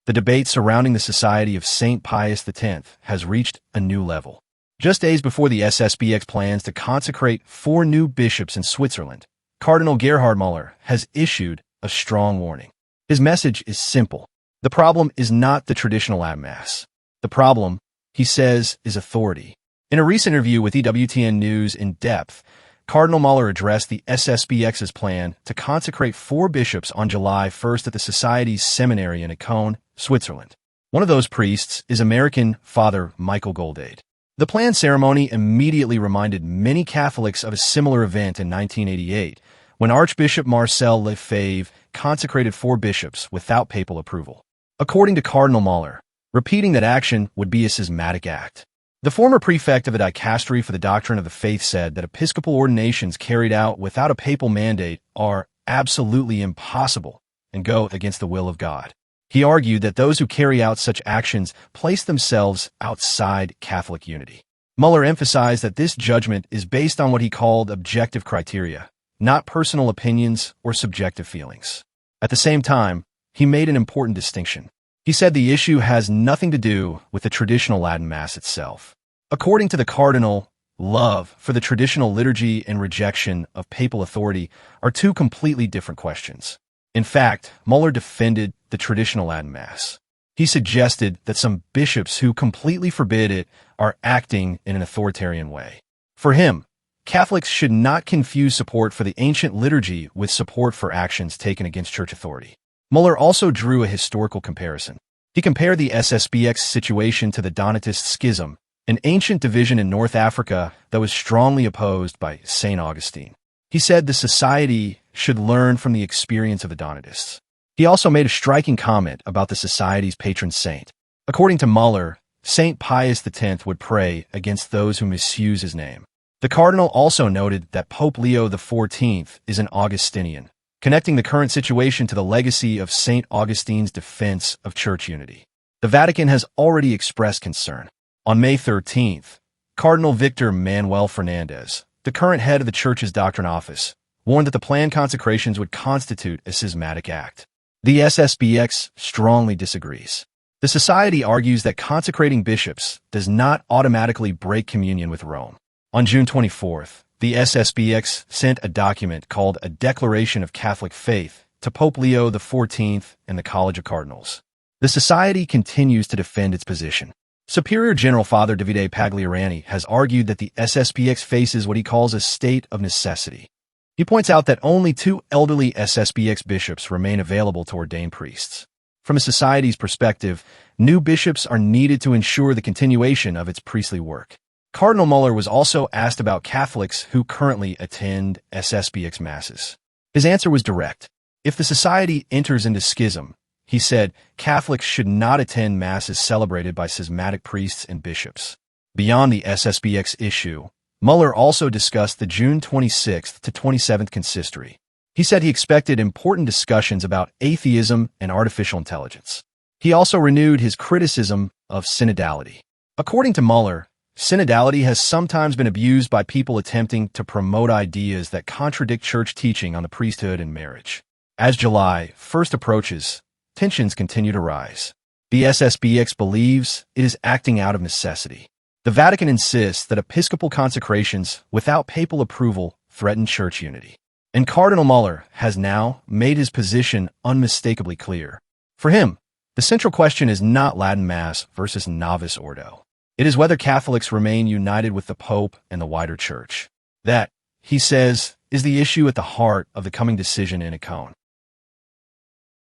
The debate surrounding the Society of St. Pius X has reached a new level. Just days before the SSPX plans to consecrate 4 new bishops in Switzerland, Cardinal Müller has issued a strong warning. His message is simple. The problem is not the traditional Latin Mass. The problem, he says, is authority. In a recent interview with EWTN News In Depth, Cardinal Müller addressed the SSPX's plan to consecrate 4 bishops on July 1st at the Society's seminary in Icone, Switzerland. One of those priests is American Father Michael Goldade. The planned ceremony immediately reminded many Catholics of a similar event in 1988, when Archbishop Marcel Lefebvre consecrated 4 bishops without papal approval. According to Cardinal Müller, repeating that action would be a schismatic act. The former prefect of the Dicastery for the Doctrine of the Faith said that episcopal ordinations carried out without a papal mandate are absolutely impossible and go against the will of God. He argued that those who carry out such actions place themselves outside Catholic unity. Müller emphasized that this judgment is based on what he called objective criteria, not personal opinions or subjective feelings. At the same time, he made an important distinction. He said the issue has nothing to do with the traditional Latin Mass itself. According to the Cardinal, love for the traditional liturgy and rejection of papal authority are 2 completely different questions. In fact, Müller defended the traditional Latin Mass. He suggested that some bishops who completely forbid it are acting in an authoritarian way. For him, Catholics should not confuse support for the ancient liturgy with support for actions taken against church authority. Müller also drew a historical comparison. He compared the SSPX situation to the Donatist Schism, an ancient division in North Africa that was strongly opposed by St. Augustine. He said the Society should learn from the experience of the Donatists. He also made a striking comment about the Society's patron saint. According to Müller, St. Pius X would pray against those who misuse his name. The Cardinal also noted that Pope Leo XIV is an Augustinian, connecting the current situation to the legacy of St. Augustine's defense of church unity. The Vatican has already expressed concern. On May 13th, Cardinal Victor Manuel Fernandez, the current head of the Church's Doctrine Office, warned that the planned consecrations would constitute a schismatic act. The SSPX strongly disagrees. The Society argues that consecrating bishops does not automatically break communion with Rome. On June 24th, the SSPX sent a document called A Declaration of Catholic Faith to Pope Leo XIV and the College of Cardinals. The Society continues to defend its position. Superior General Father Davide Pagliarani has argued that the SSPX faces what he calls a state of necessity. He points out that only 2 elderly SSPX bishops remain available to ordain priests. From a Society's perspective, new bishops are needed to ensure the continuation of its priestly work. Cardinal Müller was also asked about Catholics who currently attend SSPX Masses. His answer was direct. If the Society enters into schism, he said, Catholics should not attend Masses celebrated by schismatic priests and bishops. Beyond the SSPX issue, Müller also discussed the June 26th to 27th consistory. He said he expected important discussions about atheism and artificial intelligence. He also renewed his criticism of synodality. According to Müller, synodality has sometimes been abused by people attempting to promote ideas that contradict church teaching on the priesthood and marriage. As July 1st approaches, tensions continue to rise. The SSPX believes it is acting out of necessity. The Vatican insists that episcopal consecrations without papal approval threaten church unity. And Cardinal Müller has now made his position unmistakably clear. For him, the central question is not Latin Mass versus Novus Ordo. It is whether Catholics remain united with the Pope and the wider Church. That, he says, is the issue at the heart of the coming decision in Icone.